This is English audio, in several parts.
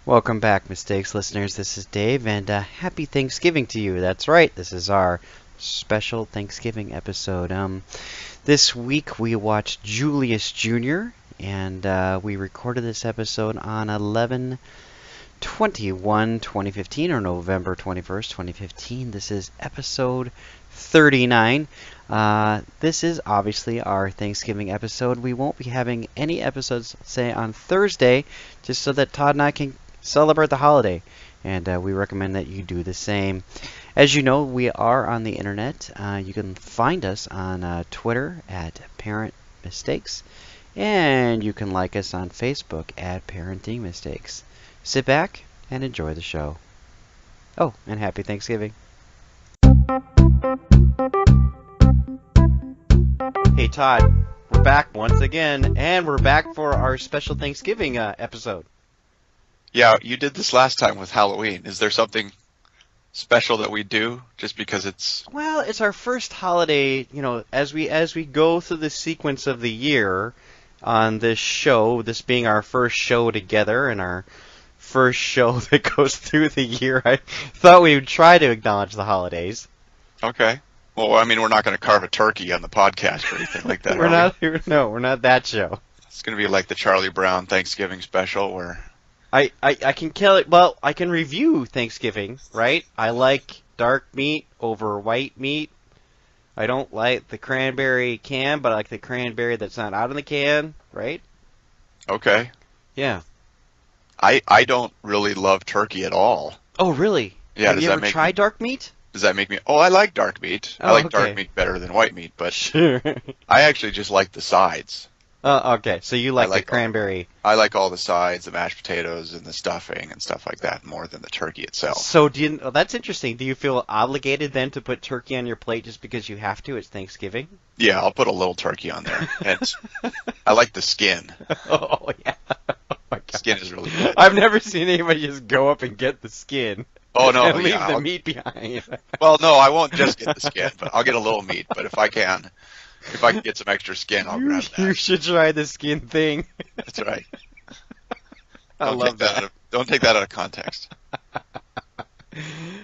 Welcome back, Mistakes listeners. This is Dave, and happy Thanksgiving to you. That's right, this is our special Thanksgiving episode. This week we watched Julius Jr., and we recorded this episode on 11/21/2015, or November 21st, 2015. This is episode 39. This is obviously our Thanksgiving episode. We won't be having any episodes, say, on Thursday, just so that Todd and I can celebrate the holiday, and we recommend that you do the same. As you know, we are on the internet. You can find us on Twitter at Parent Mistakes, and you can like us on Facebook at Parenting Mistakes. Sit back and enjoy the show. Oh, and happy Thanksgiving. Hey Todd, we're back once again, and we're back for our special Thanksgiving episode. Yeah, you did this last time with Halloween. Is there something special that we do just because it's... Well, it's our first holiday, as we go through the sequence of the year on this show, this being our first show together and our first show that goes through the year, I thought we would try to acknowledge the holidays. Okay. Well, I mean, we're not going to carve a turkey on the podcast or anything like that. We're not that show. It's going to be like the Charlie Brown Thanksgiving special where... I can kill it. Well, I can review Thanksgiving, right? I like dark meat over white meat. I don't like the cranberry can, but I like the cranberry that's not out of the can, right? Okay. Yeah. I don't really love turkey at all. Oh, really? Yeah. Have you ever tried dark meat? Does that make me... Oh, I like dark meat. Oh, I like okay. dark meat better than white meat, but Sure. I actually just like the sides. Okay, so you like the cranberry. I like all the sides, the mashed potatoes and the stuffing and stuff like that more than the turkey itself. So that's interesting. Do you feel obligated then to put turkey on your plate just because you have to? It's Thanksgiving? Yeah, I'll put a little turkey on there. And I like the skin. Oh, yeah. Oh, my God. Skin is really good. I've never seen anybody just go up and get the skin. Oh, no, and leave yeah, the meat behind. Well, no, I won't just get the skin, but I'll get a little meat. But if I can get some extra skin, I'll grab that. You should try the skin thing. That's right. I love that. Don't take that out of context.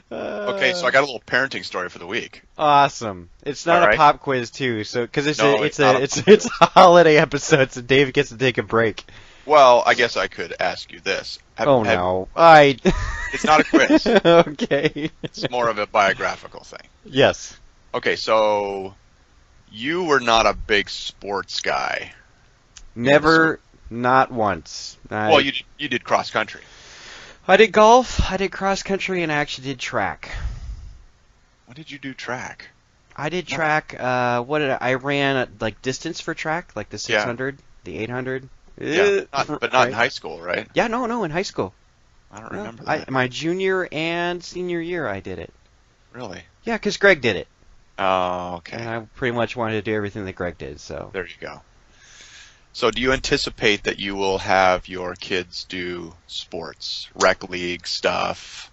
Okay, so I got a little parenting story for the week. Awesome. It's not a pop quiz too, so because it's a holiday episode, so Dave gets to take a break. Well, I guess I could ask you this. No. It's not a quiz. Okay. It's more of a biographical thing. Yes. Okay, so you were not a big sports guy. Never, not once. Well, you did cross country. I did golf, I did cross country, and I actually did track. When did you do track? I did track. I ran like distance for track, like the 600, the 800. Yeah, but not in high school, right? Yeah, no, in high school. I don't remember that. My junior and senior year, I did it. Really? Yeah, because Greg did it. Oh, okay. And I pretty much wanted to do everything that Greg did, so. There you go. So do you anticipate that you will have your kids do sports, rec league stuff,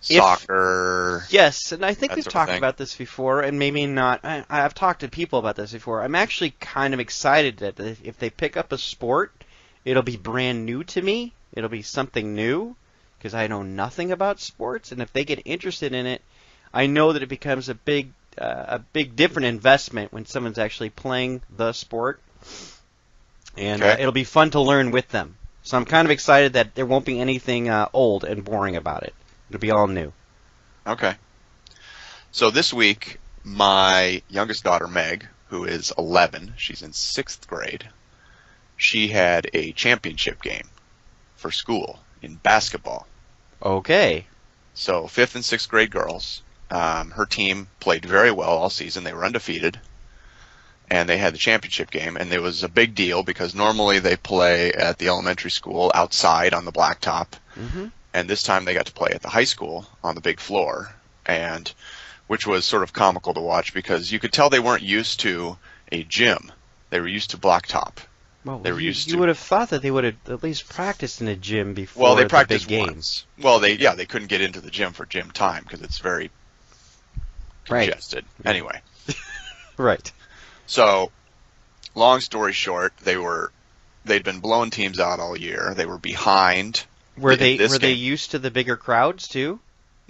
soccer? Yes, and I think we've talked about this before, and maybe not. I've talked to people about this before. I'm actually kind of excited that if they pick up a sport, it'll be brand new to me. It'll be something new, because I know nothing about sports, and if they get interested in it, I know that it becomes a big different investment when someone's actually playing the sport. And it'll be fun to learn with them. So I'm kind of excited that there won't be anything old and boring about it. It'll be all new. Okay. So this week, my youngest daughter, Meg, who is 11, she's in 6th grade, she had a championship game for school in basketball. Okay. So 5th and 6th grade girls, her team played very well all season. They were undefeated. And they had the championship game, and it was a big deal because normally they play at the elementary school outside on the blacktop, and this time they got to play at the high school on the big floor, and which was sort of comical to watch because you could tell they weren't used to a gym. They were used to blacktop. Well, they were you would have thought that they would have at least practiced in a gym before well, they practiced the big games. Once. Well, they couldn't get into the gym for gym time because it's very congested. Right. Anyway. Right. So, long story short, they'd been blowing teams out all year. They were behind Were in they this were they game. used to the bigger crowds too?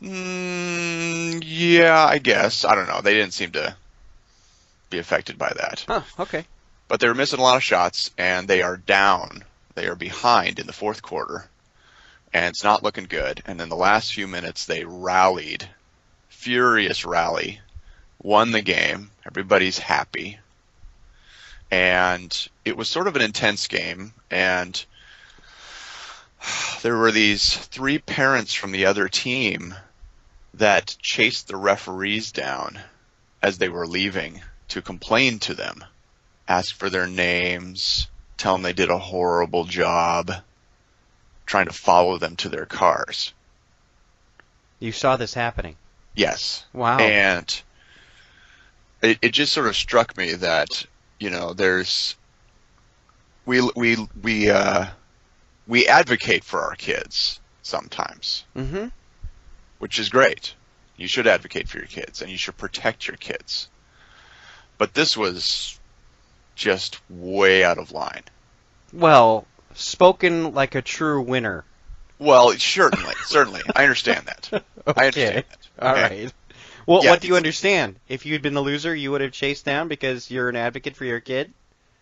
Yeah, I guess. I don't know. They didn't seem to be affected by that. Huh. Okay. But they were missing a lot of shots, and they are down. They are behind in the fourth quarter, and it's not looking good. And in the last few minutes, they rallied, furious rally, won the game. Everybody's happy. And it was sort of an intense game, and there were these 3 parents from the other team that chased the referees down as they were leaving to complain to them, ask for their names, tell them they did a horrible job, trying to follow them to their cars. You saw this happening. Yes. Wow. And it just sort of struck me that, there's we advocate for our kids sometimes, Mm-hmm. which is great. You should advocate for your kids, and you should protect your kids. But this was just way out of line. Well, spoken like a true winner. Well, certainly. I understand that. Okay. I understand that. All Okay? right. Well, Yeah, what do you understand? If you'd been the loser, you would have chased down because you're an advocate for your kid?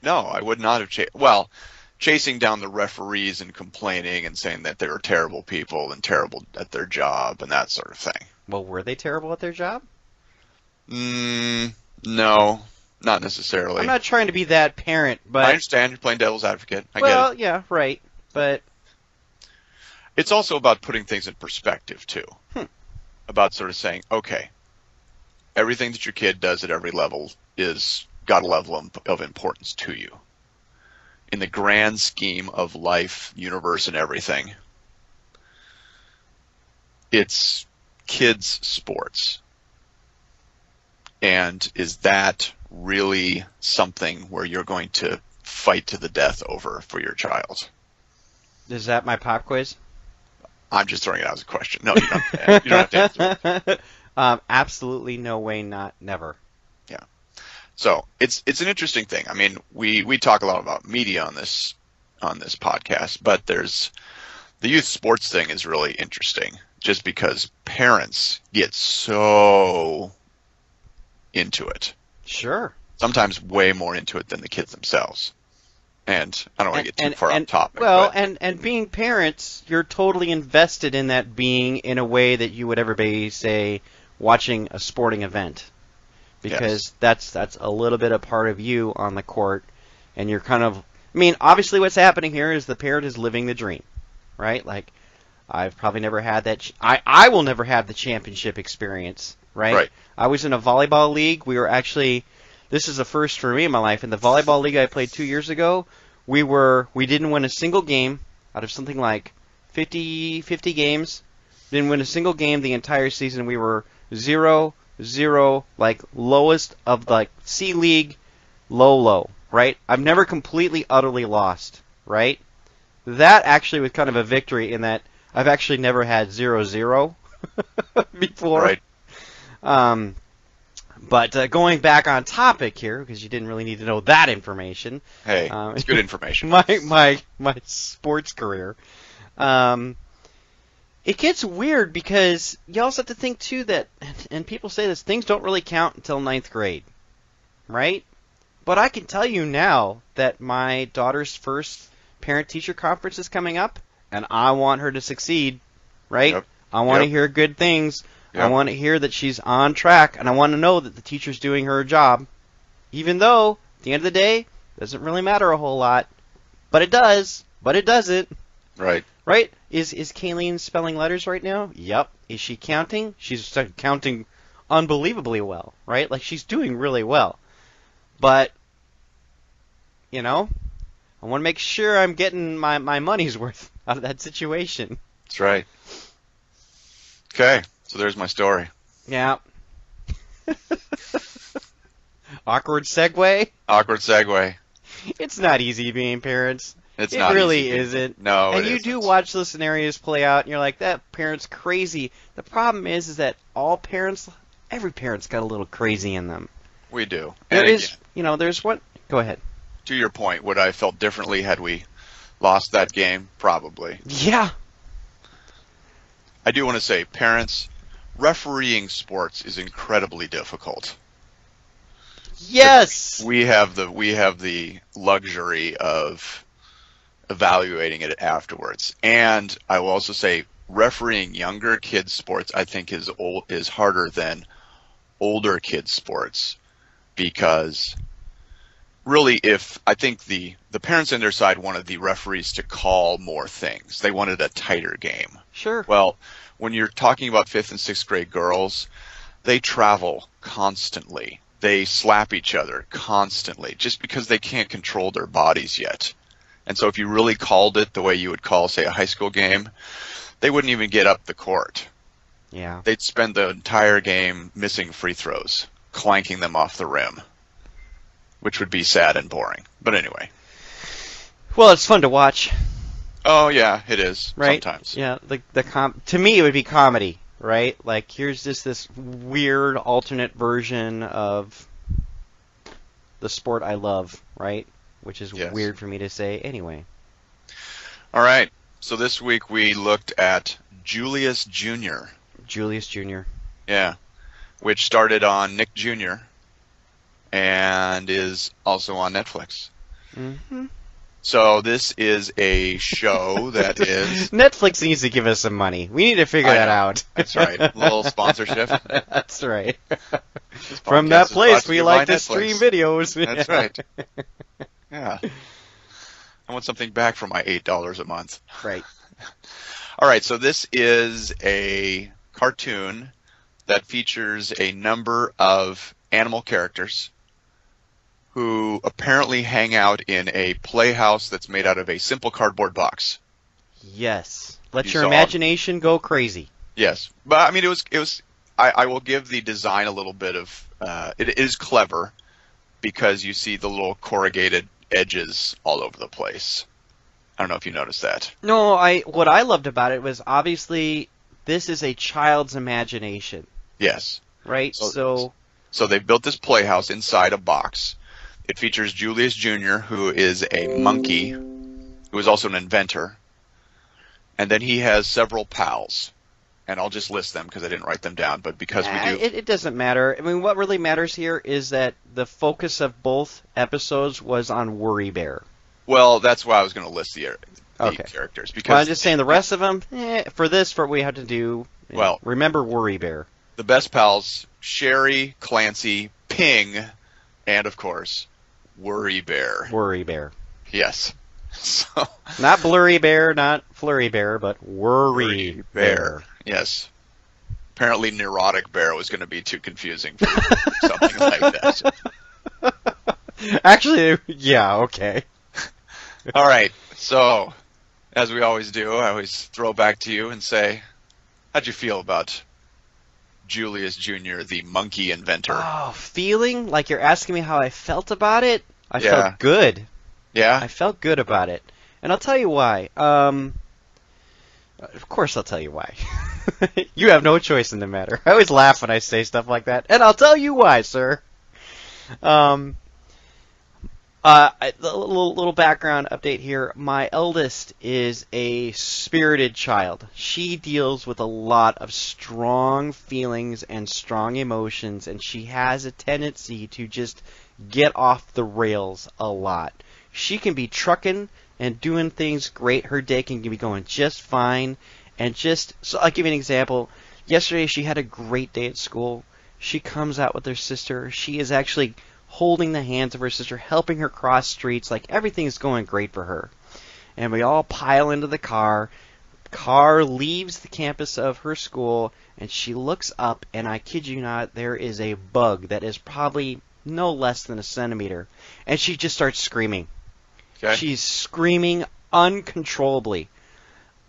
No, I would not have chased. Well, chasing down the referees and complaining and saying that they were terrible people and terrible at their job and that sort of thing. Well, were they terrible at their job? No, not necessarily. I'm not trying to be that parent, but... I understand you're playing devil's advocate. I get Well, it. yeah, right. But... It's also about putting things in perspective, too. About sort of saying, okay, everything that your kid does at every level is got a level of importance to you. In the grand scheme of life, universe, and everything, it's kids' sports. And is that really something where you're going to fight to the death over for your child? Is that my pop quiz? I'm just throwing it out as a question. No, you don't have to answer it. Absolutely no way, not never. Yeah. So it's an interesting thing. I mean, we talk a lot about media on this podcast, but there's the youth sports thing is really interesting just because parents get so into it. Sure. Sometimes way more into it than the kids themselves. And I don't want to get too far off topic. Well, but and being parents, you're totally invested in that being in a way that you would ever be, say, watching a sporting event. Because that's a little bit a part of you on the court, and you're kind of... I mean, obviously what's happening here is the parent is living the dream, right? Like, I've probably never had that... I will never have the championship experience, right? Right. I was in a volleyball league. We were actually... This is a first for me in my life. In the volleyball league I played 2 years ago, we didn't win a single game out of something like 50 games. Didn't win a single game the entire season. We were 0-0, like lowest of like C League, low, right? I've never completely, utterly lost, right? That actually was kind of a victory in that I've actually never had 0-0 before. Right. But going back on topic here, because you didn't really need to know that information. Hey, it's good information. My sports career. It gets weird because you also have to think too that, and people say this, things don't really count until 9th grade, right? But I can tell you now that my daughter's first parent-teacher conference is coming up, and I want her to succeed, right? Yep. I want to hear good things. Yep. I want to hear that she's on track, and I want to know that the teacher's doing her job, even though, at the end of the day, it doesn't really matter a whole lot. But it does. But it doesn't. Right. Right? Is Kayleen spelling letters right now? Yep. Is she counting? She's counting unbelievably well, right? Like, she's doing really well. But, I want to make sure I'm getting my money's worth out of that situation. That's right. Okay, so there's my story. Yeah. Awkward segue? Awkward segue. It's not easy being parents. It's it not really easy. isn't. No, and it you isn't. do watch those scenarios play out, and you're like, that parent's crazy. The problem is that every parent's got a little crazy in them. We do. There And is, again, there's one. Go ahead. to your point, would I have felt differently had we lost that game? Probably. Yeah. I do want to say, parents, refereeing sports is incredibly difficult. Yes. We have the luxury of evaluating it afterwards. And I will also say, refereeing younger kids sports, I think is harder than older kids sports, because really, if I think the parents on their side wanted the referees to call more things. They wanted a tighter game. Sure. Well, when you're talking about 5th and 6th grade girls, they travel constantly. They slap each other constantly just because they can't control their bodies yet. And so if you really called it the way you would call, say, a high school game, they wouldn't even get up the court. Yeah. They'd spend the entire game missing free throws, clanking them off the rim, which would be sad and boring. But anyway. Well, it's fun to watch. Oh, yeah, it is. Right? Sometimes. Yeah, to me, it would be comedy, right? Like, here's just this weird alternate version of the sport I love, right? Which is Yes. weird for me to say anyway. All right. So this week we looked at Julius Jr. Julius Jr. Yeah. Which started on Nick Jr. and is also on Netflix. Mm-hmm. So this is a show that is... Netflix needs to give us some money. We need to figure that out. That's right. A little sponsorship. That's right. This From podcast that is place, brought to we you like by to Netflix. stream videos. That's right. Yeah. I want something back for my $8 a month. Right. All right, so this is a cartoon that features a number of animal characters who apparently hang out in a playhouse that's made out of a simple cardboard box. Yes. Let You your saw- imagination go crazy. Yes, but I mean, it was. I will give the design a little bit of. It is clever because you see the little corrugated edges all over the place. I don't know if you noticed that. No, what I loved about it was obviously this is a child's imagination, Yes. right? So So they built this playhouse inside a box. It features Julius Jr., who is a monkey, who is also an inventor. And then he has several pals. And I'll just list them because I didn't write them down. But because we do... it doesn't matter. I mean, what really matters here is that the focus of both episodes was on Worry Bear. Well, that's why I was going to list the Okay. characters. Because Well, I'm just saying the rest of them, for what we have to do, Well- remember Worry Bear. the best pals, Sherry, Clancy, Ping, and, of course, Worry Bear. Worry Bear. Yes. So... Not Blurry Bear, not Flurry Bear, but Worry Bear. Yes. Apparently, Neurotic Bear was going to be too confusing for something like that. Actually, yeah, okay. All right. So, as we always do, I always throw back to you and say, how'd you feel about Julius Jr., the monkey inventor? Oh, feeling like you're asking me how I felt about it? I Yeah. felt good. Yeah? I felt good about it. And I'll tell you why. Of course I'll tell you why. You have no choice in the matter. I always laugh when I say stuff like that. And I'll tell you why, sir. Little background update here. My eldest is a spirited child. She deals with a lot of strong feelings and strong emotions, and she has a tendency to just get off the rails a lot. She can be trucking and doing things great. Her day can be going just fine. And so I'll give you an example. Yesterday she had a great day at school. She comes out with her sister. She is actually holding the hands of her sister, helping her cross streets, like everything is going great for her. And we all pile into the car. Car leaves the campus of her school, and she looks up, and I kid you not, there is a bug that is probably no less than a centimeter. And she just starts screaming. Okay. She's screaming uncontrollably.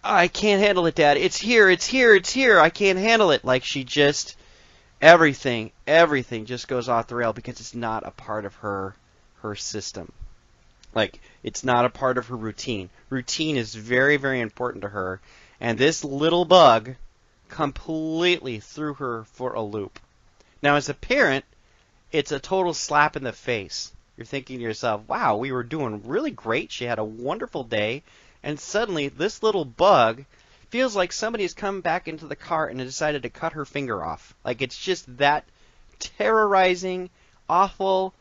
I can't handle it, Dad. It's here, it's here, it's here. I can't handle it. Like she just... Everything just goes off the rail because it's not a part of her system. Like, it's not a part of her routine. Routine is very, very important to her. And this little bug completely threw her for a loop. Now, as a parent, it's a total slap in the face. You're thinking to yourself, wow, we were doing really great. She had a wonderful day. And suddenly, this little bug feels like somebody's come back into the car and decided to cut her finger off. Like, it's just that terrorizing, awful,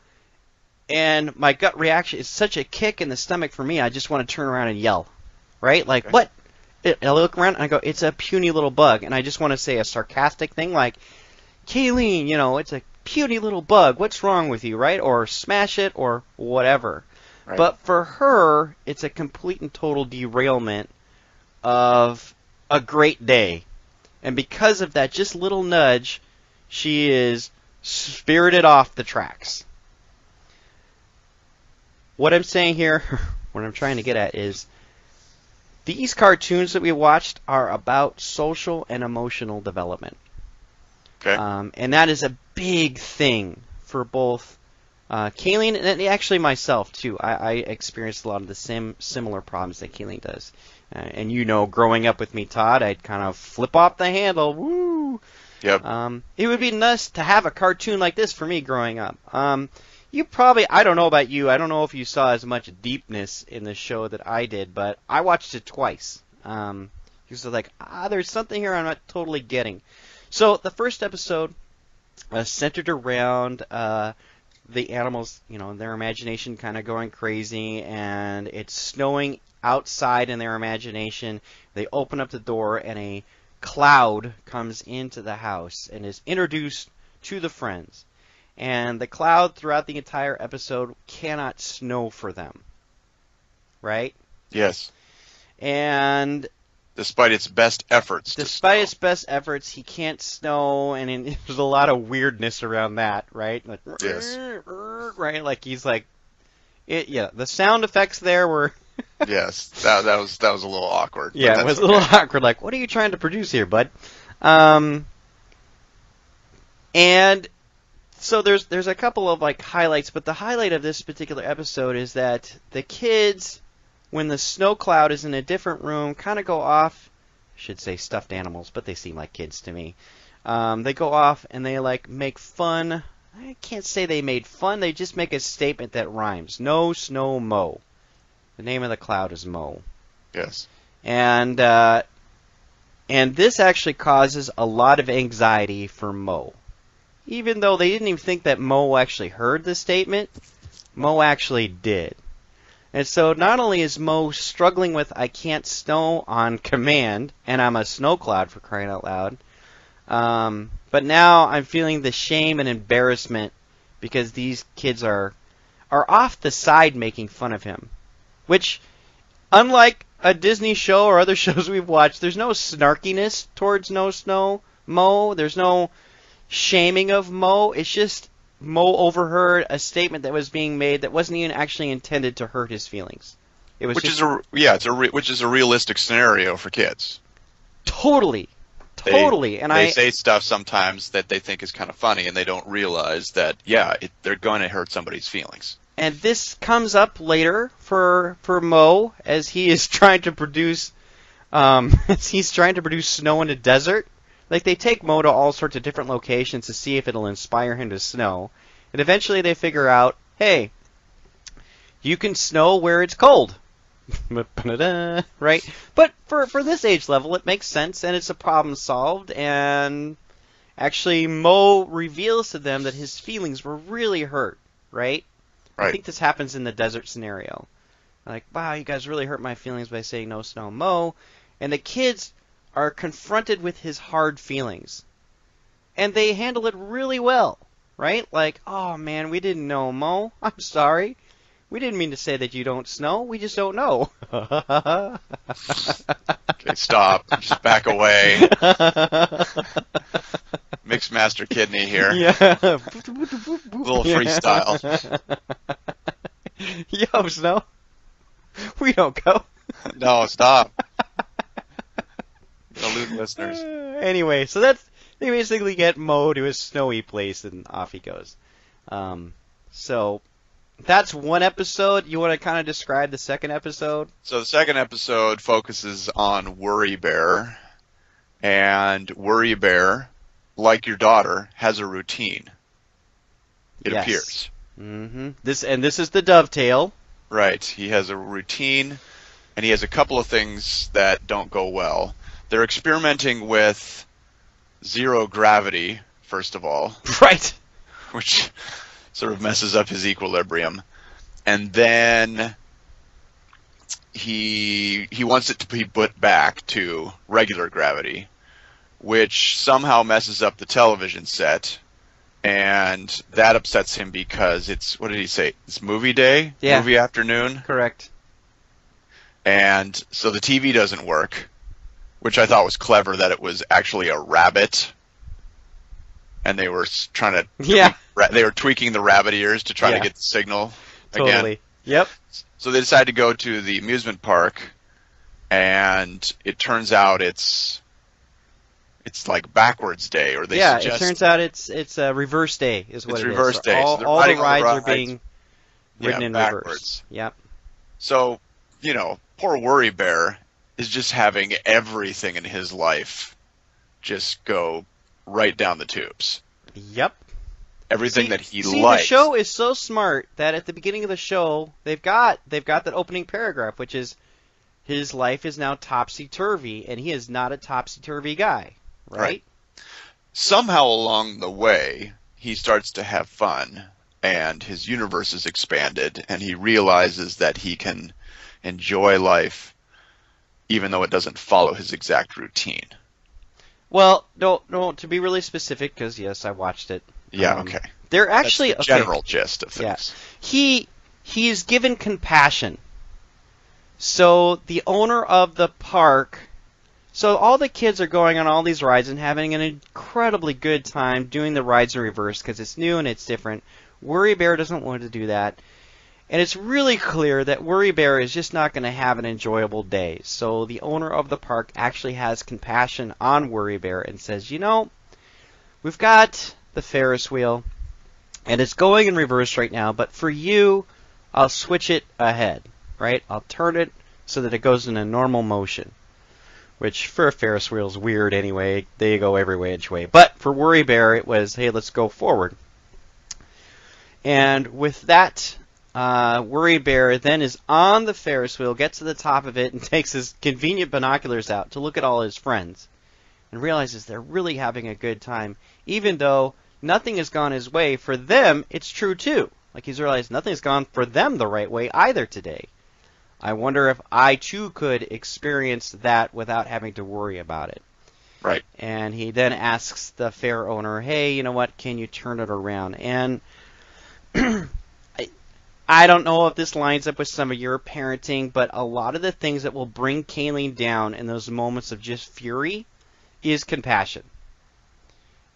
and my gut reaction is such a kick in the stomach for me, I just want to turn around and yell. Right? Like, Okay. what? I look around and I go, it's a puny little bug. And I just want to say a sarcastic thing like, Kayleen, it's a puny little bug. What's wrong with you, right? Or smash it or whatever. Right. But for her, it's a complete and total derailment of a great day. And because of that just little nudge, she is spirited off the tracks. What I'm saying here, what I'm trying to get at is, these cartoons that we watched are about social and emotional development. Okay. And that is a big thing for both Kayleen and actually myself, too. I experienced a lot of the similar problems that Kayleen does. And growing up with me, Todd, I'd kind of flip off the handle. Woo! Yep. It would be nice to have a cartoon like this for me growing up. I don't know about you, I don't know if you saw as much deepness in the show that I did, but I watched it twice. Because like, there's something here I'm not totally getting. So the first episode centered around the animals, their imagination kind of going crazy, and it's snowing outside in their imagination. They open up the door, and a cloud comes into the house and is introduced to the friends. And the cloud throughout the entire episode cannot snow for them. Right? Yes. And despite its best efforts. He can't snow, and there's a lot of weirdness around that, right? Like, yes. Right? Like, he's like, the sound effects there were... yes, that was a little awkward. Yeah, it was a little awkward. Like, what are you trying to produce here, bud? And so there's a couple of like highlights, but the highlight of this particular episode is that the kids, when the snow cloud is in a different room, kind of go off. I should say stuffed animals, but they seem like kids to me. They go off and they like make fun. I can't say they made fun. They just make a statement that rhymes. No snow, Mo. The name of the cloud is Mo. Yes. And this actually causes a lot of anxiety for Mo. Even though they didn't even think that Mo actually heard the statement, Mo actually did. And so not only is Mo struggling with I can't snow on command, and I'm a snow cloud for crying out loud, but now I'm feeling the shame and embarrassment because these kids are off the side making fun of him. Which, unlike a Disney show or other shows we've watched, there's no snarkiness towards No Snow Mo. There's no shaming of Mo. It's just Mo overheard a statement that was being made that wasn't even actually intended to hurt his feelings. It was which is a realistic scenario for kids. Totally. They say stuff sometimes that they think is kind of funny, and they don't realize that they're going to hurt somebody's feelings. And this comes up later for Mo as he is trying to produce snow in a desert. Like, they take Mo to all sorts of different locations to see if it'll inspire him to snow. And eventually they figure out, hey, you can snow where it's cold. Right? But for this age level, it makes sense, and it's a problem solved. And actually, Mo reveals to them that his feelings were really hurt, right? I think this happens in the desert scenario. Like, wow, you guys really hurt my feelings by saying no snow, Mo. And the kids are confronted with his hard feelings. And they handle it really well, right? Like, oh man, we didn't know, Mo. I'm sorry. We didn't mean to say that you don't snow. We just don't know. Okay, stop. Just back away. Mixed master kidney here. Yeah. Little freestyle. Yo, Snow. We don't go. No, stop. Gonna lose listeners. Anyway, so they basically get Mo to a snowy place and off he goes. So that's one episode. You want to kind of describe the second episode? So the second episode focuses on Worry Bear, and Worry Bear, like your daughter, has a routine. It appears. Mm-hmm. This is the dovetail. Right. He has a routine, and he has a couple of things that don't go well. they're experimenting with zero gravity, first of all. Right. Which sort of messes up his equilibrium. And then he wants it to be put back to regular gravity, which somehow messes up the television set. And that upsets him because it's, what did he say? It's movie day? Yeah. Movie afternoon? Correct. And so the TV doesn't work, which I thought was clever that it was actually a rabbit. And they were trying to, they were tweaking the rabbit ears to try to get the signal again. Totally. Yep. So they decided to go to the amusement park, and it turns out it's like backwards day, or they suggest... it turns out it's a reverse day is what it is. It's reverse day. All, so all the rides are being ridden in backwards. reverse. Yep. So, poor Worry Bear is just having everything in his life just go right down the tubes. Yep. Everything that he likes. likes. The show is so smart that at the beginning of the show, they've got that opening paragraph, which is his life is now topsy-turvy, and he is not a topsy-turvy guy, right? Somehow along the way, he starts to have fun, and his universe is expanded, and he realizes that he can enjoy life even though it doesn't follow his exact routine. Well, no, to be really specific, because yes, I watched it. Yeah, okay. They're actually That's the general gist of things. Yeah. He's given compassion. So the owner of the park, so all the kids are going on all these rides and having an incredibly good time doing the rides in reverse because it's new and it's different. Worry Bear doesn't want to do that. And it's really clear that Worry Bear is just not going to have an enjoyable day. So the owner of the park actually has compassion on Worry Bear and says, we've got the Ferris wheel, and it's going in reverse right now, but for you, I'll switch it ahead, right? I'll turn it so that it goes in a normal motion, which for a Ferris wheel is weird anyway. They go every which way. But for Worry Bear, it was, hey, let's go forward. And with that, Worry Bear then is on the Ferris wheel, gets to the top of it, and takes his convenient binoculars out to look at all his friends and realizes they're really having a good time, even though nothing has gone his way. For them, it's true too. Like he's realized nothing's gone for them the right way either today. I wonder if I too could experience that without having to worry about it. Right. And he then asks the fair owner, hey, you know what, can you turn it around? And I don't know if this lines up with some of your parenting, but a lot of the things that will bring Kayleen down in those moments of just fury is compassion.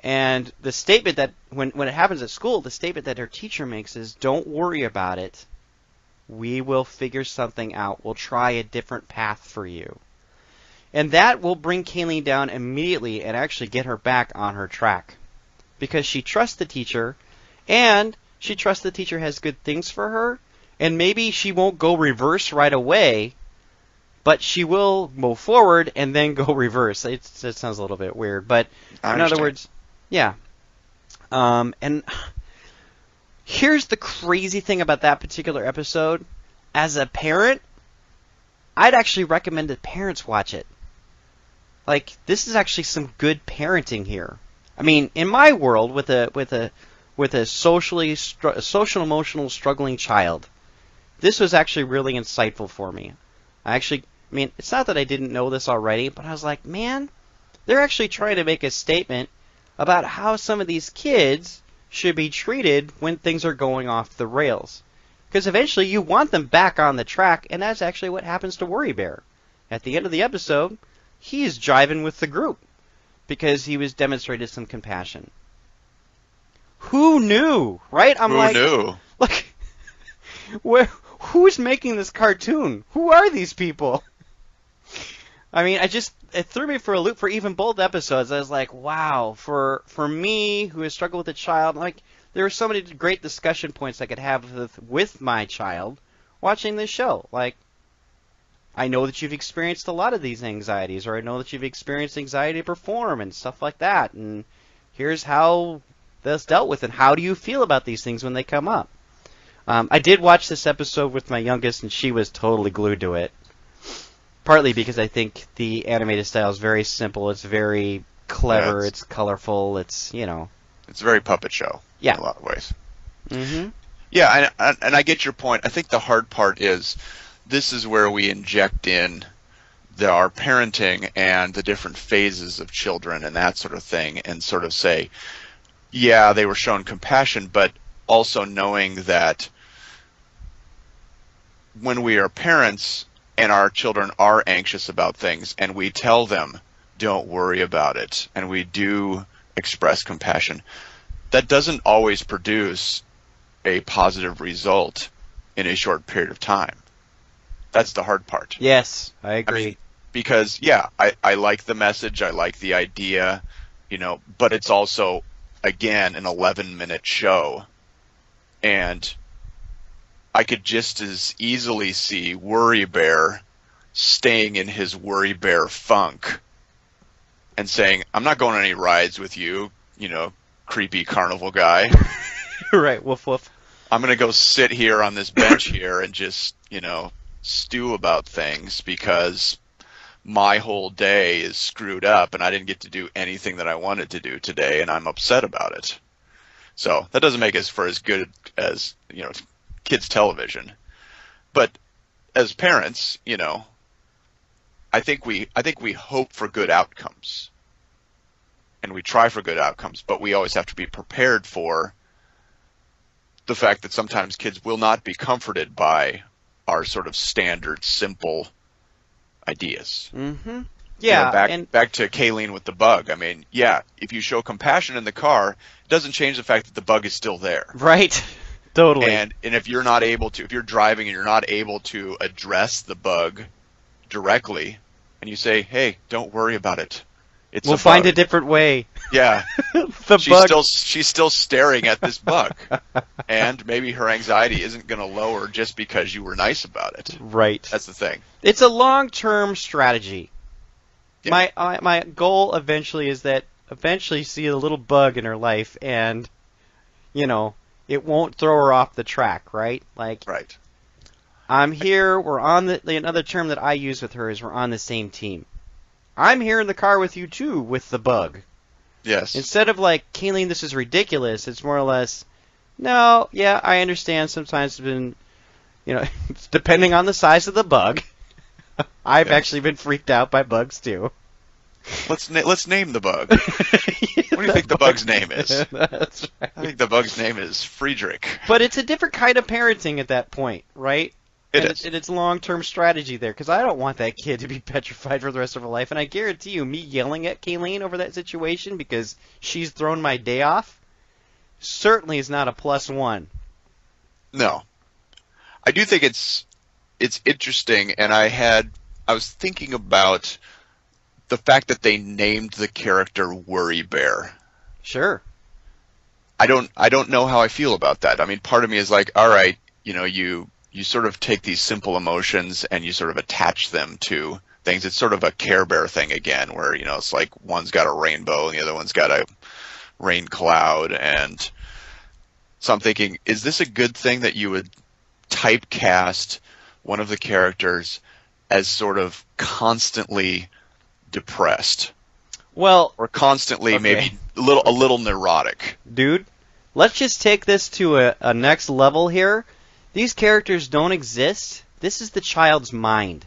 And the statement that, when it happens at school, the statement that her teacher makes is, don't worry about it. We will figure something out. We'll try a different path for you. And that will bring Kayleen down immediately and actually get her back on her track. Because she trusts the teacher, and she trusts the teacher has good things for her, and maybe she won't go reverse right away, but she will move forward and then go reverse. It sounds a little bit weird, but in other words, yeah. And here's the crazy thing about that particular episode. As a parent, I'd actually recommend that parents watch it. Like, this is actually some good parenting here. I mean, in my world, with a social emotional struggling child, this was actually really insightful for me. I mean, it's not that I didn't know this already, but I was like, man, they're actually trying to make a statement about how some of these kids should be treated when things are going off the rails. Because eventually you want them back on the track, and that's actually what happens to Worry Bear. At the end of the episode, he's jiving with the group because he was demonstrated some compassion. Who knew, right? Who knew? Like, who's making this cartoon? Who are these people? I mean, it threw me for a loop for even both episodes. I was like, wow, for me, who has struggled with a child, like, there were so many great discussion points I could have with my child watching this show. Like, I know that you've experienced a lot of these anxieties, or I know that you've experienced anxiety to perform and stuff like that, and here's how that's dealt with, and how do you feel about these things when they come up? I did watch this episode with my youngest, and she was totally glued to it. Partly because I think the animated style is very simple. It's very clever. Yeah, It's colorful. It's, you know. it's a very puppet show Yeah. in a lot of ways. Mm-hmm. Yeah, and I get your point. I think the hard part is this is where we inject in our parenting and the different phases of children and that sort of thing, and sort of say, yeah, they were shown compassion, but also knowing that when we are parents and our children are anxious about things and we tell them, don't worry about it, and we do express compassion, that doesn't always produce a positive result in a short period of time. That's the hard part. Yes, I agree. I mean, because, yeah, I like the message, I like the idea, but it's also, again, an 11-minute show. And I could just as easily see Worry Bear staying in his Worry Bear funk and saying, I'm not going on any rides with you, creepy carnival guy. Right, woof woof. I'm going to go sit here on this bench here and just, stew about things because my whole day is screwed up and I didn't get to do anything that I wanted to do today and I'm upset about it. So that doesn't make us for as good as, kids television. But as parents, I think we hope for good outcomes. And we try for good outcomes, but we always have to be prepared for the fact that sometimes kids will not be comforted by our sort of standard, simple ideas. Mm-hmm. Yeah. Back to Kayleen with the bug. I mean, yeah, if you show compassion in the car, it doesn't change the fact that the bug is still there. Right. Totally. And if you're not able to, if you're driving and you're not able to address the bug directly, and you say, hey, don't worry about it. We'll find a different way. Yeah. She's still staring at this bug. And maybe her anxiety isn't going to lower just because you were nice about it. Right. That's the thing. It's a long-term strategy. Yeah. My goal eventually is that eventually see a little bug in her life and, it won't throw her off the track, right? Like, right. I'm here, we're on another term that I use with her is we're on the same team. I'm here in the car with you too, with the bug. Yes. Instead of like, Kayleen, this is ridiculous, it's more or less, no, yeah, I understand sometimes it's been, it's depending on the size of the bug. I've actually been freaked out by bugs too. Let's name the bug. What do you think the bug's name is? That's right. I think the bug's name is Friedrich. But it's a different kind of parenting at that point, right? It is. And it's long-term strategy there, because I don't want that kid to be petrified for the rest of her life. And I guarantee you, me yelling at Kayleen over that situation because she's thrown my day off certainly is not a +1. No. I do think it's interesting, and I was thinking about the fact that they named the character Worry Bear. Sure. I don't know how I feel about that. I mean, part of me is like, all right, you sort of take these simple emotions and you sort of attach them to things. It's sort of a Care Bear thing again, where, it's like one's got a rainbow and the other one's got a rain cloud. And so I'm thinking, is this a good thing that you would typecast one of the characters as sort of constantly depressed? Well, or constantly maybe a little neurotic. Dude, let's just take this to a next level here. These characters don't exist. This is the child's mind.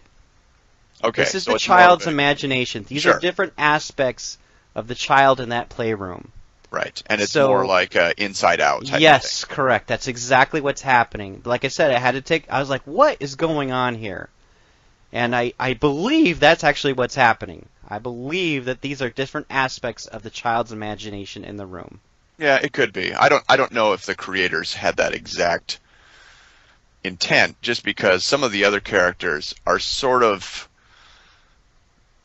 Okay. This is the child's imagination. These are different aspects of the child in that playroom. Right. And it's more like Inside Out type Yes, of thing. Correct. That's exactly what's happening. Like I said, I was like, what is going on here? And I believe that's actually what's happening. I believe that these are different aspects of the child's imagination in the room. Yeah, it could be. I don't know if the creators had that exact intent, just because some of the other characters are sort of,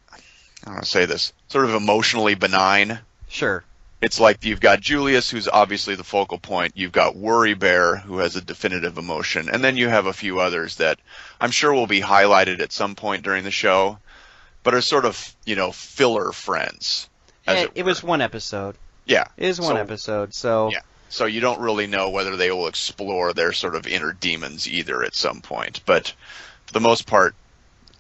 I don't want to say this, sort of emotionally benign. Sure. It's like you've got Julius, who's obviously the focal point. You've got Worry Bear, who has a definitive emotion. And then you have a few others that I'm sure will be highlighted at some point during the show, but are sort of, filler friends. It was one episode. Yeah. It is one episode, so... Yeah. So you don't really know whether they will explore their sort of inner demons either at some point. But for the most part,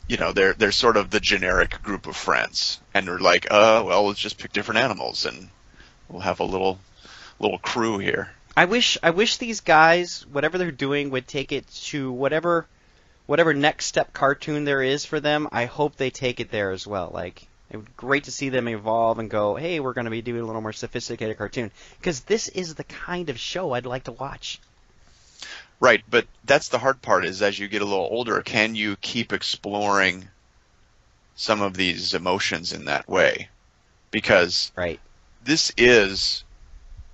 they're sort of the generic group of friends, and they're like, well, let's just pick different animals, and we'll have a little crew here. I wish these guys, whatever they're doing, would take it to whatever next step cartoon there is for them. I hope they take it there as well. Like, it would be great to see them evolve and go, hey, we're going to be doing a little more sophisticated cartoon, because this is the kind of show I'd like to watch. Right, but that's the hard part, is as you get a little older, can you keep exploring some of these emotions in that way? Because right. This is,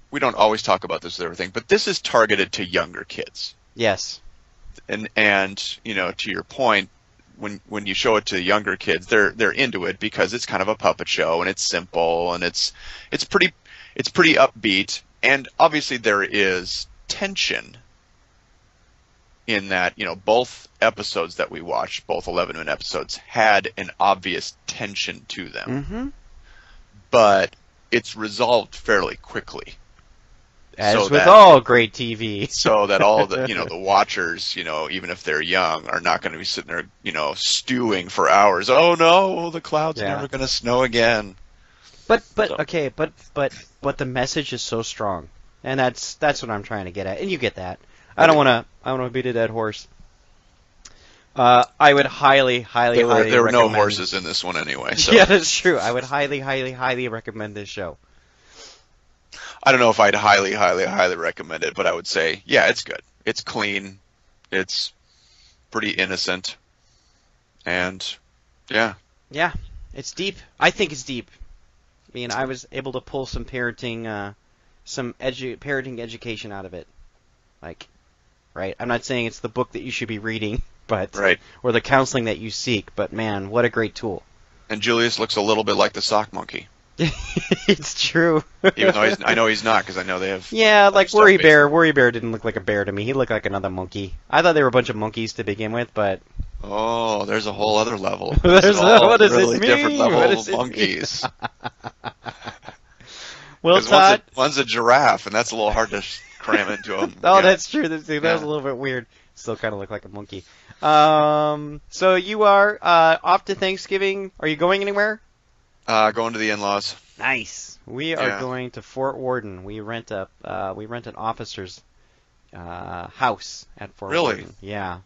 we don't always talk about this with everything, but this is targeted to younger kids. Yes. And to your point, when you show it to younger kids, they're into it because it's kind of a puppet show, and it's simple, and it's pretty upbeat, and obviously there is tension in that, both episodes that we watched, both 11-minute episodes, had an obvious tension to them. Mm-hmm. But it's resolved fairly quickly. As with all great TV. So that all the, the watchers, even if they're young, are not going to be sitting there, stewing for hours. Oh no, the clouds are never going to snow again. But the message is so strong. And that's what I'm trying to get at. And you get that. I don't want to beat a dead horse. I would highly there were no recommend... horses in this one anyway. So. Yeah, that's true. I would highly recommend this show. I don't know if I'd highly recommend it, but I would say, yeah, it's good. It's clean. It's pretty innocent. And, yeah. Yeah, it's deep. I think it's deep. I mean, I was able to pull some parenting education out of it. Like, right? I'm not saying it's the book that you should be reading, but right. Or the counseling that you seek, but man, what a great tool. And Julius looks a little bit like the sock monkey. It's true. Even though I know he's not, because I know they have... Yeah, like Worry Bear. Worry Bear didn't look like a bear to me. He looked like another monkey. I thought they were a bunch of monkeys to begin with, but... Oh, there's a whole other level. What does really it mean? Different level of monkeys. Well, Todd... One's a giraffe, and that's a little hard to cram into him. Oh, that's true. That was a little bit weird. Still kind of look like a monkey. So you are off to Thanksgiving. Are you going anywhere? Going to the in-laws. Nice. We are going to Fort Worden. We rent an officer's house at Fort Worden. Really? Yeah.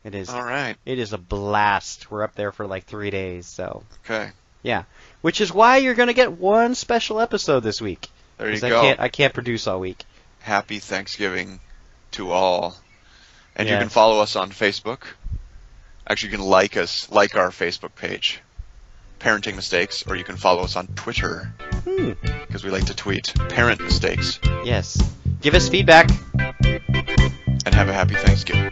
It is. All right. It is a blast. We're up there for like 3 days. So. Okay. Yeah. Which is why you're going to get one special episode this week. There you go. I can't produce all week. Happy Thanksgiving to all. And you can follow us on Facebook. Actually, you can like our Facebook page, Parenting Mistakes, or you can follow us on Twitter, because we like to tweet parent mistakes. Yes. Give us feedback. And have a happy Thanksgiving.